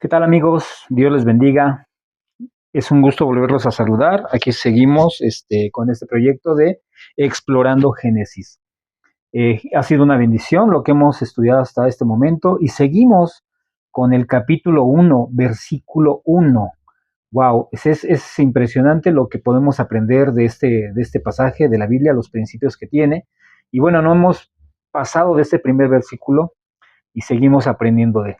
¿Qué tal, amigos? Dios les bendiga. Es un gusto volverlos a saludar. Aquí seguimos con este proyecto de Explorando Génesis. Ha sido una bendición lo que hemos estudiado hasta este momento y seguimos con el capítulo 1, versículo 1. Wow, es impresionante lo que podemos aprender de este pasaje de la Biblia, los principios que tiene. Y bueno, no hemos pasado de este primer versículo y seguimos aprendiendo de él.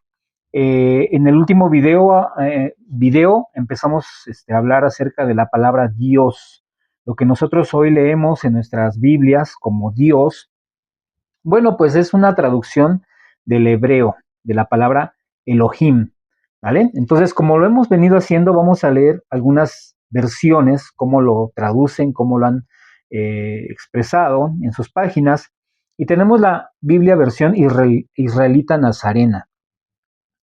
En el último video empezamos a hablar acerca de la palabra Dios, lo que nosotros hoy leemos en nuestras Biblias como Dios. Bueno, pues es una traducción del hebreo, de la palabra Elohim, ¿vale? Entonces, como lo hemos venido haciendo, vamos a leer algunas versiones, cómo lo traducen, cómo lo han expresado en sus páginas. Y tenemos la Biblia versión israelita nazarena,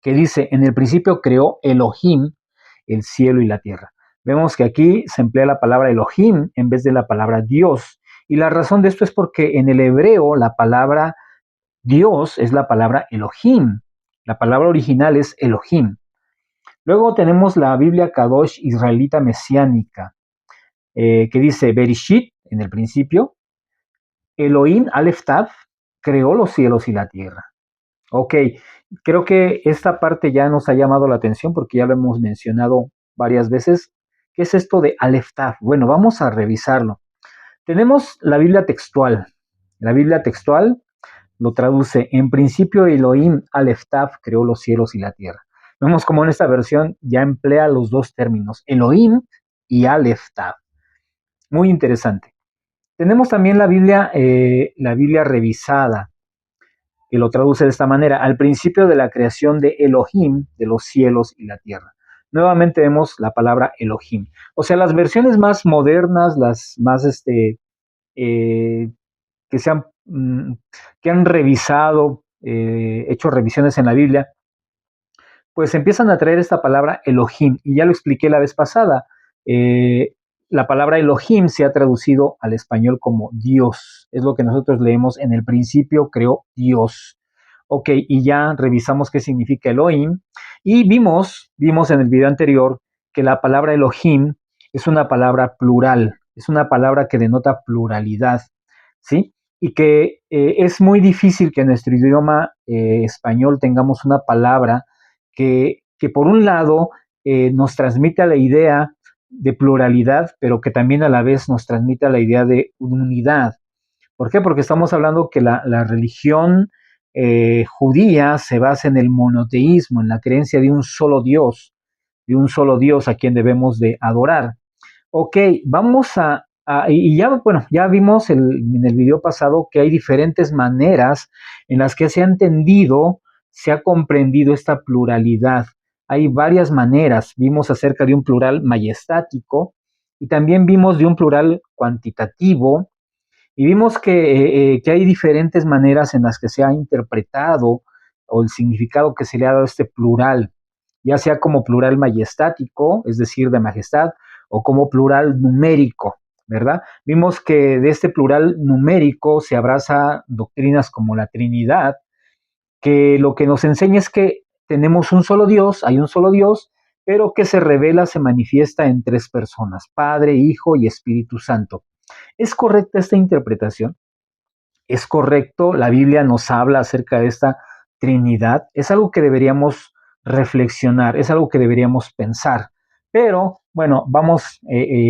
que dice: en el principio creó Elohim el cielo y la tierra. Vemos que aquí se emplea la palabra Elohim en vez de la palabra Dios. Y la razón de esto es porque en el hebreo la palabra Dios es la palabra Elohim. La palabra original es Elohim. Luego tenemos la Biblia Kadosh israelita mesiánica, que dice: Berishit, en el principio, Elohim Aleph Tav creó los cielos y la tierra. Ok, creo que esta parte ya nos ha llamado la atención porque ya lo hemos mencionado varias veces. ¿Qué es esto de Aleph Tav? Bueno, vamos a revisarlo. Tenemos la Biblia textual. La Biblia textual lo traduce: en principio Elohim Aleph Tav creó los cielos y la tierra. Vemos como en esta versión ya emplea los dos términos, Elohim y Aleph Tav. Muy interesante. Tenemos también la Biblia revisada, que lo traduce de esta manera: al principio de la creación de Elohim, de los cielos y la tierra. Nuevamente vemos la palabra Elohim. O sea, las versiones más modernas, las más eh, que, se han, que han revisado, hecho revisiones en la Biblia, pues empiezan a traer esta palabra Elohim. Y ya lo expliqué la vez pasada. Eh, la palabra Elohim se ha traducido al español como Dios. Es lo que nosotros leemos: en el principio creó Dios. Ok, y ya revisamos qué significa Elohim. Y vimos en el video anterior que la palabra Elohim es una palabra plural, es una palabra que denota pluralidad, ¿sí? Y que es muy difícil que en nuestro idioma español tengamos una palabra que por un lado nos transmita la idea de pluralidad, pero que también a la vez nos transmita la idea de unidad. ¿Por qué? Porque estamos hablando que la religión judía se basa en el monoteísmo, en la creencia de un solo Dios a quien debemos de adorar. Ok, vamos y ya, bueno, ya vimos en el video pasado que hay diferentes maneras en las que se ha entendido, se ha comprendido esta pluralidad. Hay varias maneras. Vimos acerca de un plural majestático y también vimos de un plural cuantitativo, y vimos que hay diferentes maneras en las que se ha interpretado o el significado que se le ha dado a este plural, ya sea como plural majestático, es decir, de majestad, o como plural numérico, ¿verdad? Vimos que de este plural numérico se abraza doctrinas como la Trinidad, que lo que nos enseña es que tenemos un solo Dios, hay un solo Dios, pero que se revela, se manifiesta en tres personas: Padre, Hijo y Espíritu Santo. ¿Es correcta esta interpretación? ¿Es correcto? ¿La Biblia nos habla acerca de esta Trinidad? Es algo que deberíamos reflexionar, es algo que deberíamos pensar. Pero bueno, vamos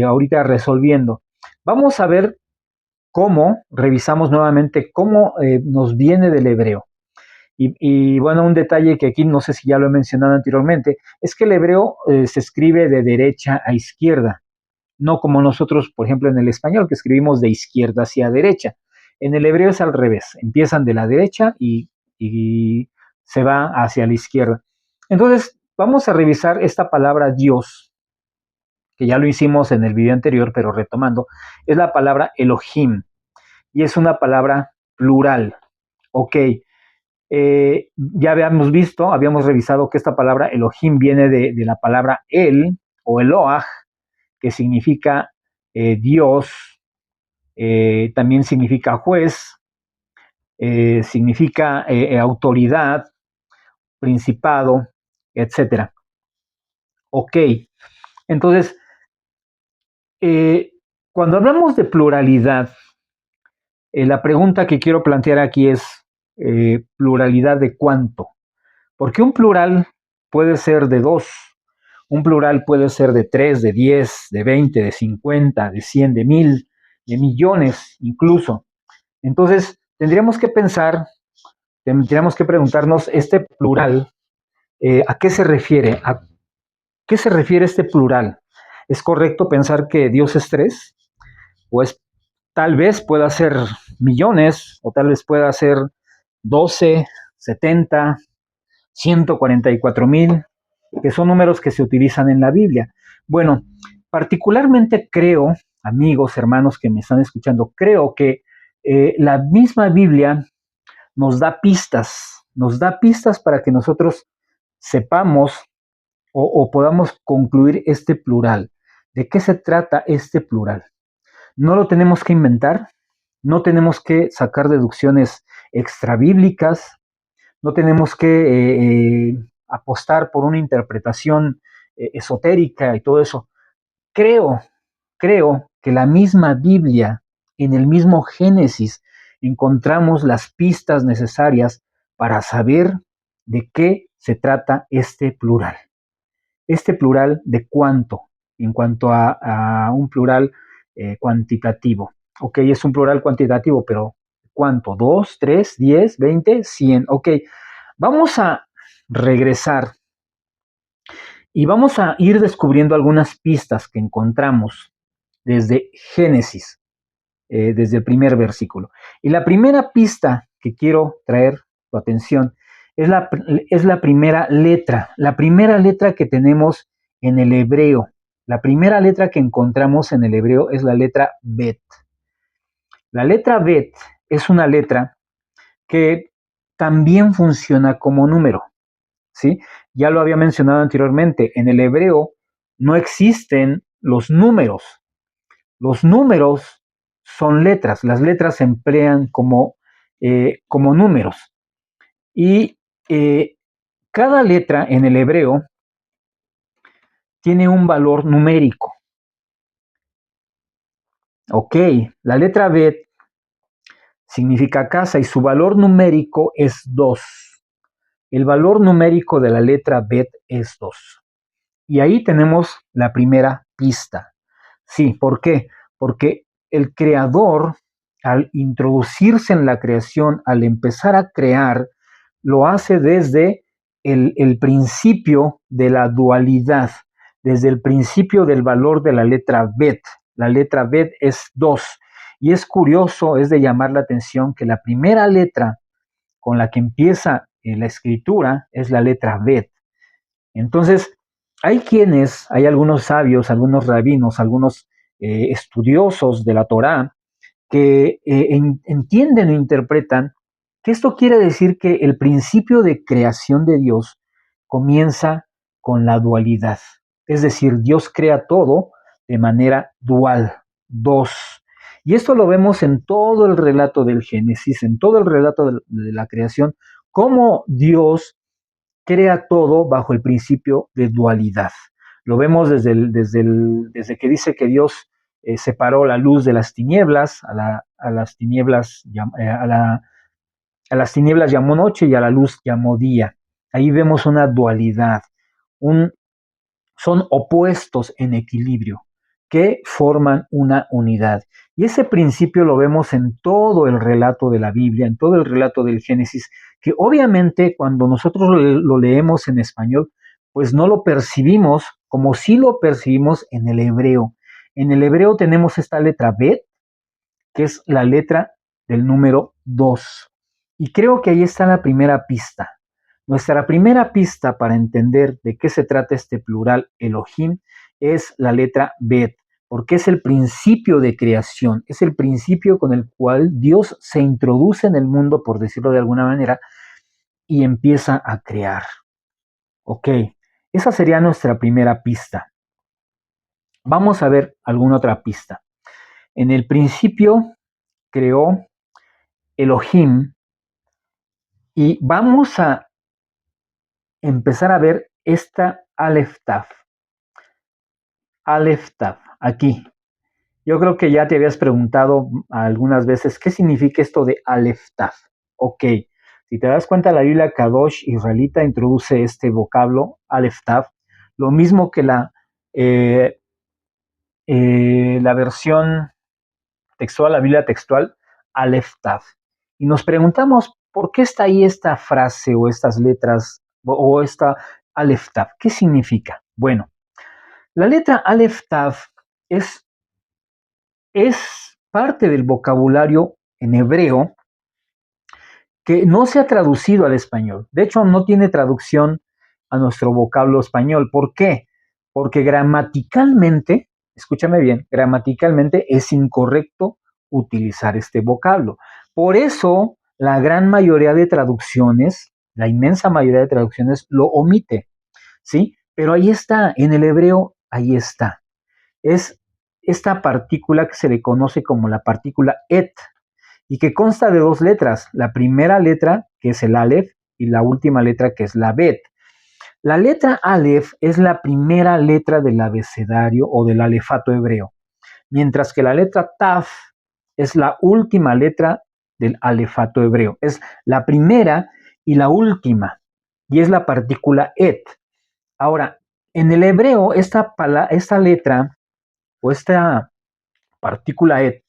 ahorita resolviendo. Vamos a ver cómo, revisamos nuevamente cómo nos viene del hebreo. Y bueno, un detalle que aquí no sé si ya lo he mencionado anteriormente, es que el hebreo se escribe de derecha a izquierda, no como nosotros, por ejemplo, en el español, que escribimos de izquierda hacia derecha. En el hebreo es al revés, empiezan de la derecha y se va hacia la izquierda. Entonces, vamos a revisar esta palabra Dios, que ya lo hicimos en el video anterior, pero retomando, es la palabra Elohim, y es una palabra plural. Ok, ya habíamos revisado que esta palabra Elohim viene de la palabra El o Eloah, que significa Dios, también significa juez, significa autoridad, principado, etcétera. Ok, entonces, cuando hablamos de pluralidad, la pregunta que quiero plantear aquí es pluralidad de cuánto, porque un plural puede ser de dos, un plural puede ser de tres, de 10, de 20, de 50, de 100, de 1000, de millones incluso. Entonces, tendríamos que pensar, tendríamos que preguntarnos, este plural, ¿a qué se refiere? ¿A qué se refiere este plural? ¿Es correcto pensar que Dios es tres? Pues tal vez pueda ser millones, o tal vez pueda ser 12, 70, 144,000, que son números que se utilizan en la Biblia. Bueno, particularmente creo, amigos, hermanos que me están escuchando, creo que la misma Biblia nos da pistas para que nosotros sepamos o podamos concluir este plural. ¿De qué se trata este plural? No lo tenemos que inventar, no tenemos que sacar deducciones extrabíblicas, no tenemos que apostar por una interpretación esotérica y todo eso. Creo, creo que la misma Biblia, en el mismo Génesis, encontramos las pistas necesarias para saber de qué se trata este plural. Este plural de cuánto, en cuanto a un plural cuantitativo. Ok, es un plural cuantitativo, pero ¿cuánto? ¿2, 3, 10, 20, 100? Ok, vamos a regresar y vamos a ir descubriendo algunas pistas que encontramos desde Génesis, desde el primer versículo. Y la primera pista que quiero traer tu atención es la primera letra que tenemos en el hebreo. La primera letra que encontramos en el hebreo es la letra Bet. La letra Bet es una letra que también funciona como número, ¿sí? Ya lo había mencionado anteriormente, en el hebreo no existen los números. Los números son letras, las letras se emplean como números. Y cada letra en el hebreo tiene un valor numérico. Ok, la letra Bet significa casa y su valor numérico es 2. El valor numérico de la letra Bet es 2. Y ahí tenemos la primera pista. Sí, ¿por qué? Porque el creador, al introducirse en la creación, al empezar a crear, lo hace desde el principio de la dualidad, desde el principio del valor de la letra Bet. La letra Bet es 2. Y es curioso, es de llamar la atención que la primera letra con la que empieza la escritura es la letra Bet. Entonces, hay algunos sabios, algunos rabinos, algunos estudiosos de la Torá que entienden o interpretan que esto quiere decir que el principio de creación de Dios comienza con la dualidad. Es decir, Dios crea todo de manera dual, dos. Y esto lo vemos en todo el relato del Génesis, en todo el relato de la creación, cómo Dios crea todo bajo el principio de dualidad. Lo vemos desde que dice que Dios separó la luz de las tinieblas, a las tinieblas, a las tinieblas llamó noche y a la luz llamó día. Ahí vemos una dualidad, un, son opuestos en equilibrio que forman una unidad. Y ese principio lo vemos en todo el relato de la Biblia, en todo el relato del Génesis, que obviamente cuando nosotros lo leemos en español, pues no lo percibimos como si lo percibimos en el hebreo. En el hebreo tenemos esta letra Bet, que es la letra del número 2. Y creo que ahí está la primera pista. Nuestra primera pista para entender de qué se trata este plural Elohim es la letra Bet, porque es el principio de creación, es el principio con el cual Dios se introduce en el mundo, por decirlo de alguna manera, y empieza a crear. Ok, esa sería nuestra primera pista. Vamos a ver alguna otra pista. En el principio creó Elohim y vamos a empezar a ver esta Aleph Taf. Aleph Tav, aquí. Yo creo que ya te habías preguntado algunas veces qué significa esto de Aleph Tav. Ok, si te das cuenta, la Biblia Kadosh israelita introduce este vocablo, Aleph Tav, lo mismo que eh, la versión textual, la Biblia textual, Aleph Tav. Y nos preguntamos, ¿por qué está ahí esta frase o estas letras o esta Aleph Tav? ¿Qué significa? Bueno, la letra Aleph Tav es parte del vocabulario en hebreo que no se ha traducido al español. De hecho, no tiene traducción a nuestro vocablo español. ¿Por qué? Porque gramaticalmente, escúchame bien, gramaticalmente es incorrecto utilizar este vocablo. Por eso, la gran mayoría de traducciones, la inmensa mayoría de traducciones lo omite, ¿sí? Pero ahí está, en el hebreo, ahí está. Es esta partícula que se le conoce como la partícula et y que consta de dos letras, la primera letra que es el Aleph y la última letra que es la Bet. La letra Aleph es la primera letra del abecedario o del alefato hebreo, mientras que la letra Taf es la última letra del alefato hebreo. Es la primera y la última, y es la partícula et. Ahora, en el hebreo, esta letra o esta partícula et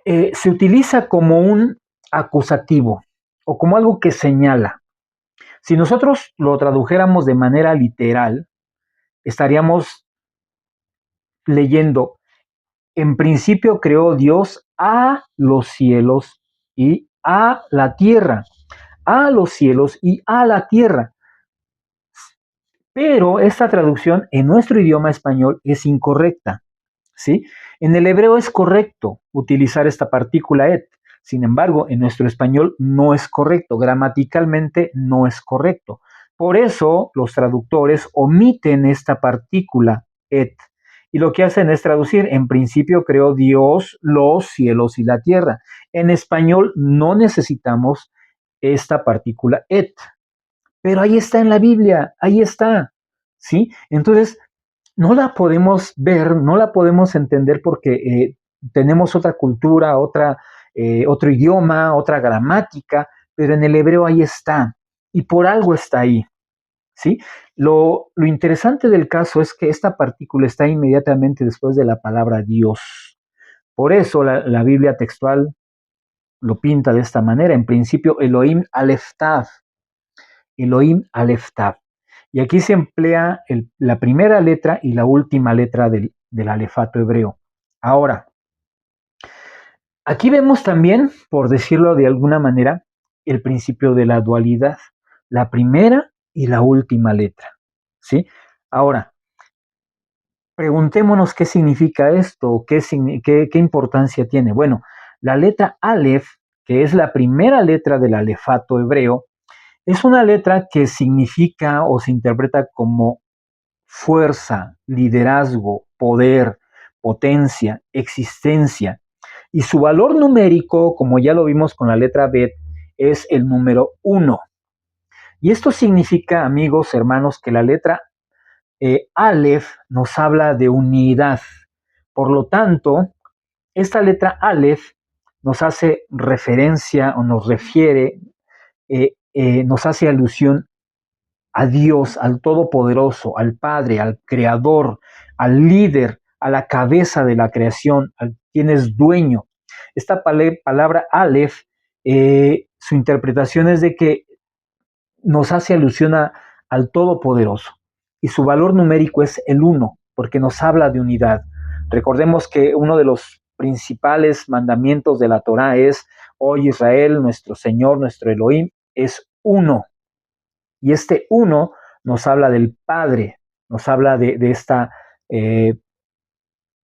se utiliza como un acusativo o como algo que señala. Si nosotros lo tradujéramos de manera literal, estaríamos leyendo, en principio creó Dios a los cielos y a la tierra, a los cielos y a la tierra. Pero esta traducción en nuestro idioma español es incorrecta, ¿sí? En el hebreo es correcto utilizar esta partícula et. Sin embargo, en nuestro español no es correcto, gramaticalmente no es correcto. Por eso los traductores omiten esta partícula et y lo que hacen es traducir, en principio creó Dios los cielos y la tierra. En español no necesitamos esta partícula et, pero ahí está en la Biblia, ahí está, ¿sí? Entonces, no la podemos ver, no la podemos entender porque tenemos otra cultura, otro idioma, otra gramática, pero en el hebreo ahí está, y por algo está ahí, ¿sí? Lo interesante del caso es que esta partícula está inmediatamente después de la palabra Dios. Por eso la Biblia textual lo pinta de esta manera. En principio, Elohim Aleph Tav, Elohim Aleph Tav. Y aquí se emplea la primera letra y la última letra del alefato hebreo. Ahora, aquí vemos también, por decirlo de alguna manera, el principio de la dualidad, la primera y la última letra, ¿sí? Ahora, preguntémonos qué significa esto, qué importancia tiene. Bueno, la letra Aleph, que es la primera letra del alefato hebreo, es una letra que significa o se interpreta como fuerza, liderazgo, poder, potencia, existencia. Y su valor numérico, como ya lo vimos con la letra Bet, es el número 1. Y esto significa, amigos, hermanos, que la letra Aleph nos habla de unidad. Por lo tanto, esta letra Aleph nos hace referencia o nos refiere, nos hace alusión a Dios, al Todopoderoso, al Padre, al Creador, al líder, a la cabeza de la creación, al quien es dueño. Esta palabra Aleph, su interpretación es de que nos hace alusión al Todopoderoso y su valor numérico es el 1, porque nos habla de unidad. Recordemos que uno de los principales mandamientos de la Torá es, hoy Israel, nuestro Señor, nuestro Elohim, es uno. Y este uno nos habla del Padre, nos habla eh,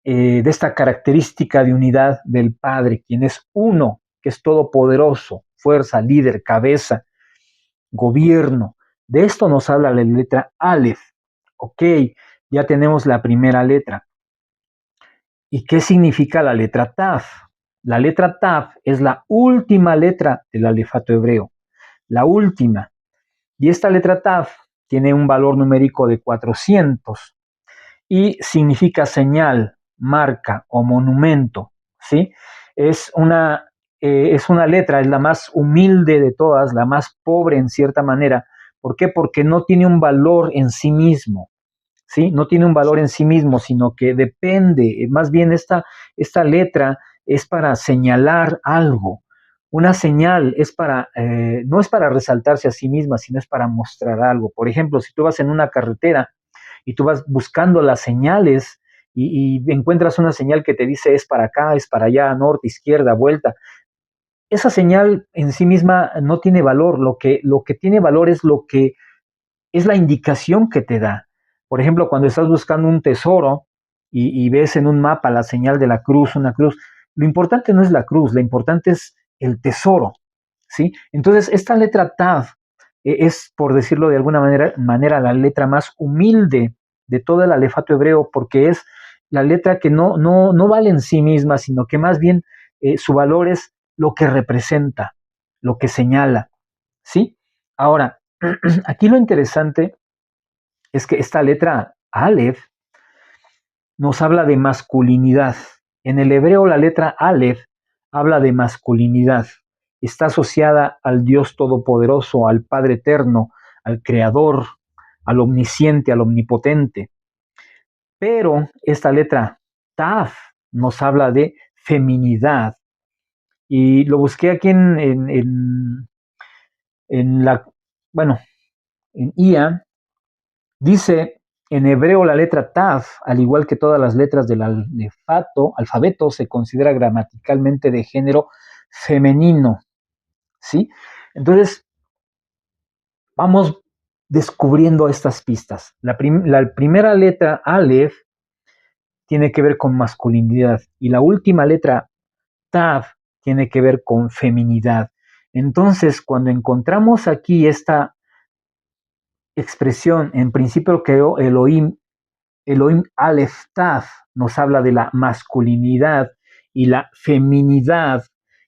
de esta característica de unidad del Padre, quien es uno, que es todopoderoso, fuerza, líder, cabeza, gobierno. De esto nos habla la letra Aleph. Ok, ya tenemos la primera letra. ¿Y qué significa la letra Taf? La letra Taf es la última letra del alefato hebreo, la última. Y esta letra Taf tiene un valor numérico de 400. y significa señal, marca o monumento, ¿sí? Es es una letra, es la más humilde de todas, la más pobre en cierta manera. ¿Por qué? Porque no tiene un valor en sí mismo, ¿sí? No tiene un valor en sí mismo, sino que depende, más bien esta letra es para señalar algo. Una señal no es para resaltarse a sí misma, sino es para mostrar algo. Por ejemplo, si tú vas en una carretera y tú vas buscando las señales y encuentras una señal que te dice es para acá, es para allá, norte, izquierda, vuelta, esa señal en sí misma no tiene valor. Lo que tiene valor es lo que es la indicación que te da. Por ejemplo, cuando estás buscando un tesoro y ves en un mapa la señal de la cruz, una cruz, lo importante no es la cruz, lo importante es el tesoro, ¿sí? Entonces, esta letra Tav es, por decirlo de alguna manera, la letra más humilde de todo el alefato hebreo, porque es la letra que no vale en sí misma, sino que más bien su valor es lo que representa, lo que señala, ¿sí? Ahora, aquí lo interesante es que esta letra Aleph nos habla de masculinidad. En el hebreo la letra Aleph habla de masculinidad. Está asociada al Dios Todopoderoso, al Padre Eterno, al Creador, al Omnisciente, al Omnipotente. Pero esta letra Tav nos habla de feminidad. Y lo busqué aquí en la, bueno, en IA. Dice en hebreo la letra Tav, al igual que todas las letras del alfabeto, se considera gramaticalmente de género femenino, ¿sí? Entonces, vamos descubriendo estas pistas. La primera letra Aleph tiene que ver con masculinidad y la última letra Tav tiene que ver con feminidad. Entonces, cuando encontramos aquí esta expresión, en principio creó Elohim Aleph Tav nos habla de la masculinidad y la feminidad,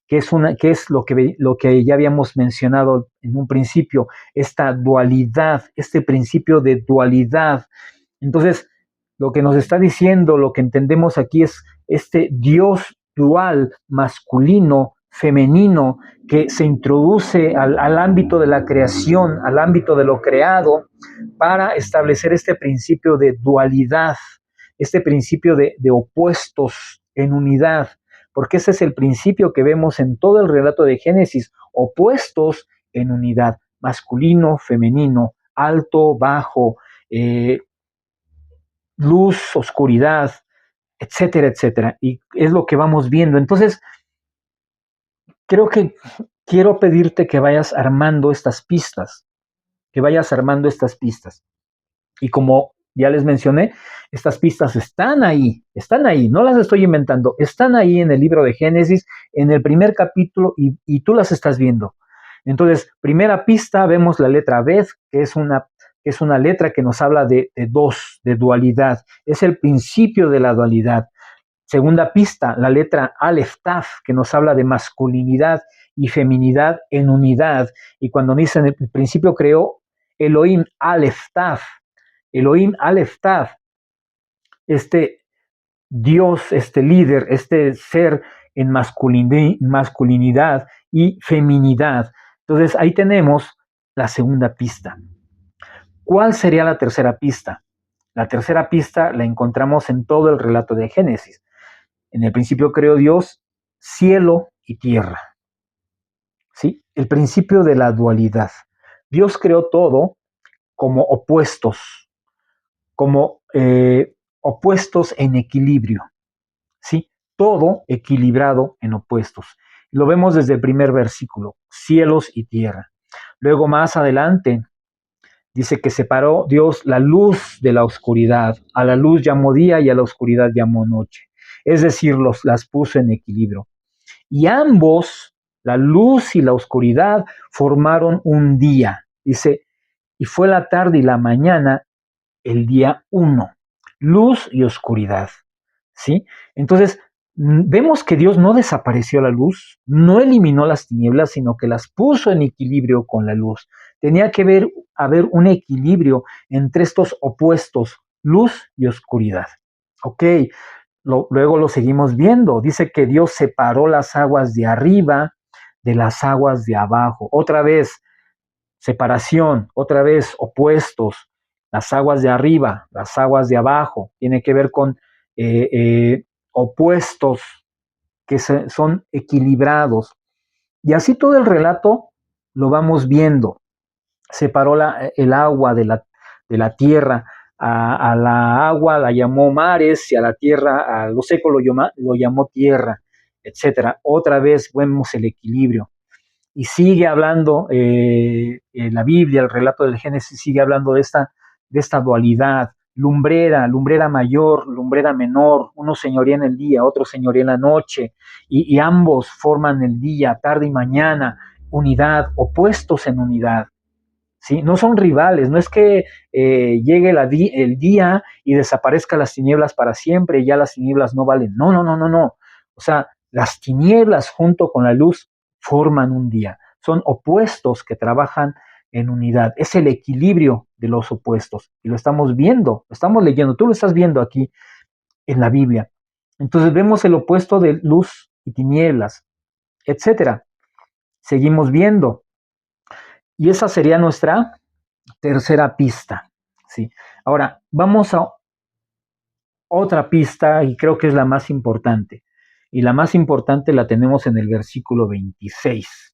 que es lo que ya habíamos mencionado en un principio, esta dualidad, este principio de dualidad. Entonces, lo que nos está diciendo, lo que entendemos aquí es este Dios dual, masculino, femenino, que se introduce al ámbito de la creación, al ámbito de lo creado, para establecer este principio de dualidad, este principio de opuestos en unidad, porque ese es el principio que vemos en todo el relato de Génesis, opuestos en unidad, masculino, femenino, alto, bajo, eh, luz, oscuridad, etcétera, etcétera. Y es lo que vamos viendo. Entonces, creo que quiero pedirte que vayas armando estas pistas, que vayas armando estas pistas. Y como ya les mencioné, estas pistas están ahí, no las estoy inventando, están ahí en el libro de Génesis, en el primer capítulo, y tú las estás viendo. Entonces, primera pista, vemos la letra Bet, que es una letra que nos habla de dos, de dualidad. Es el principio de la dualidad. Segunda pista, la letra Aleph Taf, que nos habla de masculinidad y feminidad en unidad. Y cuando dice en el principio creó Elohim Aleph Taf, Elohim Aleph Taf, este Dios, este líder, este ser en masculinidad y feminidad. Entonces ahí tenemos la segunda pista. ¿Cuál sería la tercera pista? La tercera pista la encontramos en todo el relato de Génesis. En el principio creó Dios cielo y tierra. ¿Sí? El principio de la dualidad. Dios creó todo como opuestos, como opuestos en equilibrio. ¿Sí? Todo equilibrado en opuestos. Lo vemos desde el primer versículo, cielos y tierra. Luego más adelante dice que separó Dios la luz de la oscuridad. A la luz llamó día y a la oscuridad llamó noche. Es decir, las puso en equilibrio. Y ambos, la luz y la oscuridad, formaron un día. Dice, y fue la tarde y la mañana el día uno. Luz y oscuridad. ¿Sí? Entonces, vemos que Dios no desapareció la luz, no eliminó las tinieblas, sino que las puso en equilibrio con la luz. Tenía que haber un equilibrio entre estos opuestos, luz y oscuridad. Ok, luego lo seguimos viendo. Dice que Dios separó las aguas de arriba de las aguas de abajo. Otra vez, separación, otra vez, opuestos. Las aguas de arriba, las aguas de abajo. Tiene que ver con opuestos que son equilibrados. Y así todo el relato lo vamos viendo. Separó el agua de la tierra, a la agua la llamó mares y a la tierra, a lo seco lo llamó tierra, etcétera. Otra vez vemos el equilibrio. Y sigue hablando la Biblia, el relato del Génesis sigue hablando de esta dualidad, lumbrera mayor, lumbrera menor, uno señorea en el día, otro señorea en la noche, y ambos forman el día, tarde y mañana, unidad, opuestos en unidad. ¿Sí? No son rivales, no es que llegue el día y desaparezca las tinieblas para siempre y ya las tinieblas no valen. No, no, no, no, no. O sea, las tinieblas junto con la luz forman un día. Son opuestos que trabajan en unidad. Es el equilibrio de los opuestos. Y lo estamos viendo, lo estamos leyendo. Tú lo estás viendo aquí en la Biblia. Entonces vemos el opuesto de luz y tinieblas, etcétera. Seguimos viendo. Y esa sería nuestra tercera pista. ¿Sí? Ahora, vamos a otra pista y creo que es la más importante. Y la más importante la tenemos en el versículo 26.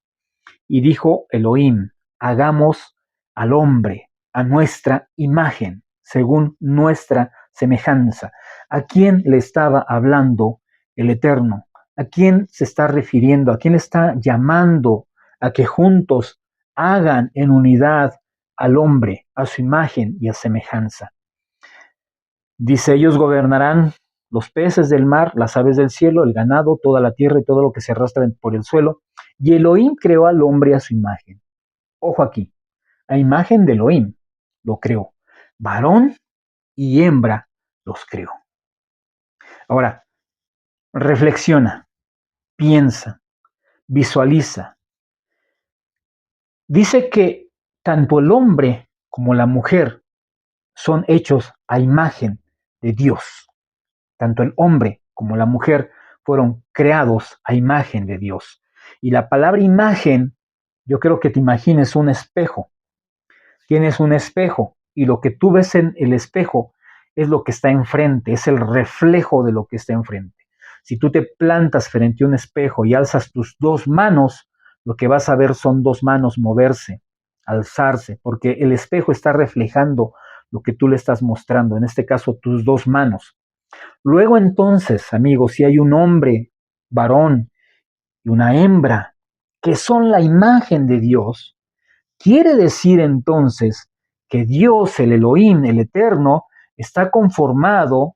Y dijo Elohim, hagamos al hombre a nuestra imagen, según nuestra semejanza. ¿A quién le estaba hablando el Eterno? ¿A quién se está refiriendo? ¿A quién está llamando a que juntos hagan en unidad al hombre, a su imagen y a semejanza? Dice, ellos gobernarán los peces del mar, las aves del cielo, el ganado, toda la tierra y todo lo que se arrastra por el suelo. Y Elohim creó al hombre a su imagen. Ojo aquí, a imagen de Elohim lo creó. Varón y hembra los creó. Ahora, reflexiona, piensa, visualiza. Dice que tanto el hombre como la mujer son hechos a imagen de Dios. Tanto el hombre como la mujer fueron creados a imagen de Dios. Y la palabra imagen, yo creo que te imagines un espejo. Tienes un espejo y lo que tú ves en el espejo es lo que está enfrente, es el reflejo de lo que está enfrente. Si tú te plantas frente a un espejo y alzas tus dos manos, lo que vas a ver son dos manos moverse, alzarse, porque el espejo está reflejando lo que tú le estás mostrando, en este caso tus dos manos. Luego entonces, amigos, si hay un hombre, varón, y una hembra, que son la imagen de Dios, quiere decir entonces que Dios, el Elohim, el Eterno, está conformado,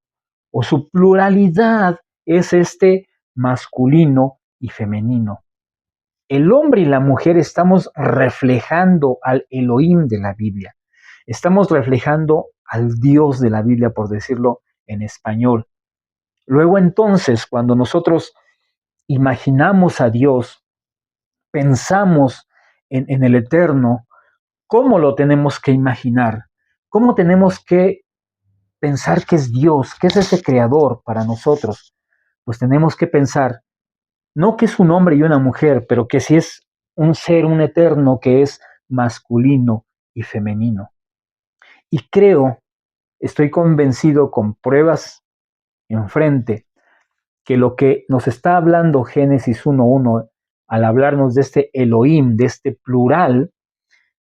o su pluralidad es este masculino y femenino. El hombre y la mujer estamos reflejando al Elohim de la Biblia. Estamos reflejando al Dios de la Biblia, por decirlo en español. Luego entonces, cuando nosotros imaginamos a Dios, pensamos en el Eterno, ¿cómo lo tenemos que imaginar? ¿Cómo tenemos que pensar que es Dios, que es ese creador para nosotros? Pues tenemos que pensar, no que es un hombre y una mujer, pero que sí es un ser, un eterno que es masculino y femenino. Y creo, estoy convencido con pruebas enfrente, que lo que nos está hablando Génesis 1.1 al hablarnos de este Elohim, de este plural,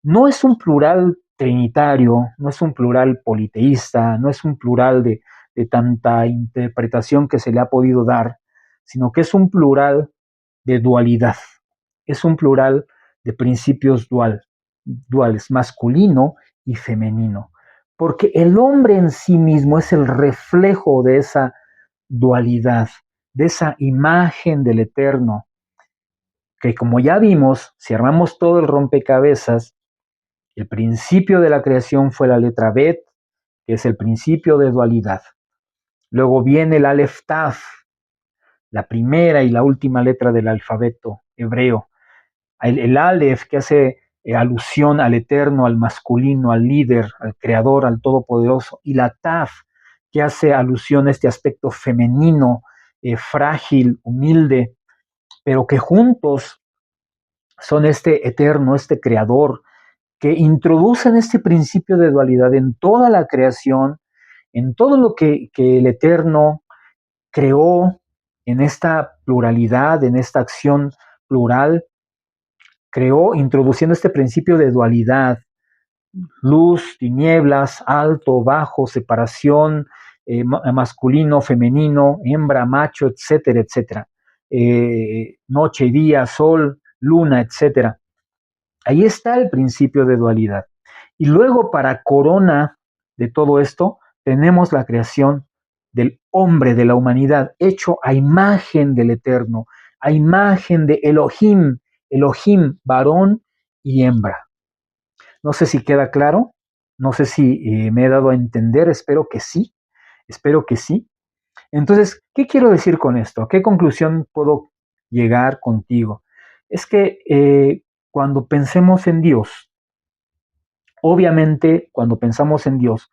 no es un plural trinitario, no es un plural politeísta, no es un plural de tanta interpretación que se le ha podido dar, sino que es un plural de dualidad, es un plural de principios duales, masculino y femenino, porque el hombre en sí mismo es el reflejo de esa dualidad, de esa imagen del Eterno, que como ya vimos, si armamos todo el rompecabezas, el principio de la creación fue la letra Bet, que es el principio de dualidad. Luego viene el Aleph Taf, la primera y la última letra del alfabeto hebreo. El Aleph, que hace alusión al eterno, al masculino, al líder, al creador, al todopoderoso, y la Taf, que hace alusión a este aspecto femenino, frágil, humilde, pero que juntos son este eterno, este creador, que introducen este principio de dualidad en toda la creación, en todo lo que el eterno creó, en esta pluralidad, en esta acción plural, creó introduciendo este principio de dualidad, luz, tinieblas, alto, bajo, separación, masculino, femenino, hembra, macho, etcétera, etcétera. Noche y día, sol, luna, etcétera. Ahí está el principio de dualidad. Y luego, para corona de todo esto, tenemos la creación del hombre, de la humanidad, hecho a imagen del Eterno, a imagen de Elohim, Elohim, varón y hembra. No sé si queda claro, no sé si me he dado a entender, espero que sí, espero que sí. Entonces, ¿qué quiero decir con esto? ¿A qué conclusión puedo llegar contigo? Es que cuando pensemos en Dios, obviamente cuando pensamos en Dios,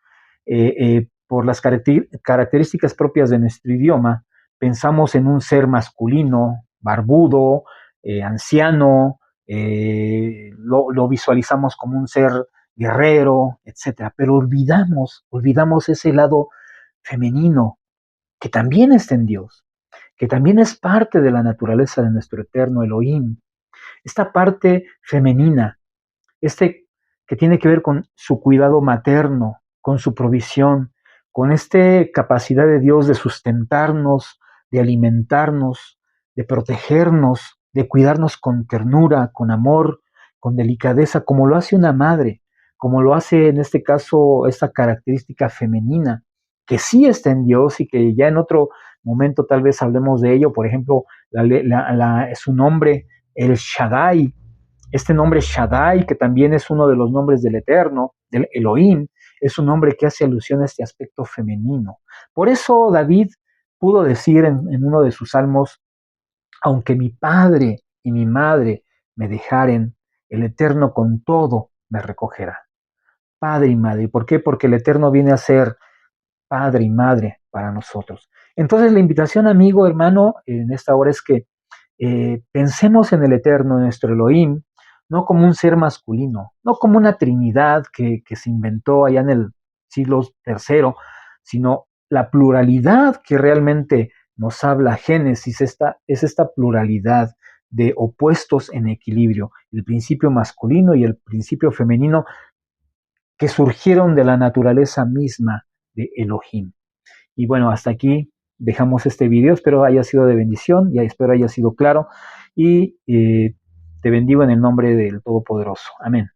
por las características propias de nuestro idioma, pensamos en un ser masculino, barbudo, anciano, lo visualizamos como un ser guerrero, etcétera. Pero olvidamos ese lado femenino que también está en Dios, que también es parte de la naturaleza de nuestro eterno Elohim. Esta parte femenina, este que tiene que ver con su cuidado materno, con su provisión, con esta capacidad de Dios de sustentarnos, de alimentarnos, de protegernos, de cuidarnos con ternura, con amor, con delicadeza, como lo hace una madre, como lo hace en este caso esta característica femenina, que sí está en Dios y que ya en otro momento tal vez hablemos de ello. Por ejemplo, su nombre, el Shaddai, este nombre Shaddai, que también es uno de los nombres del Eterno, del Elohim, es un nombre que hace alusión a este aspecto femenino. Por eso David pudo decir en uno de sus salmos, aunque mi padre y mi madre me dejaren, el Eterno con todo me recogerá. Padre y madre. ¿Por qué? Porque el Eterno viene a ser padre y madre para nosotros. Entonces la invitación, amigo, hermano, en esta hora es que pensemos en el Eterno, en nuestro Elohim, no como un ser masculino, no como una trinidad que se inventó allá en el siglo III, sino la pluralidad que realmente nos habla Génesis, es esta pluralidad de opuestos en equilibrio, el principio masculino y el principio femenino que surgieron de la naturaleza misma de Elohim. Y bueno, hasta aquí dejamos este video. Espero haya sido de bendición y espero haya sido claro. Y te bendigo en el nombre del Todopoderoso. Amén.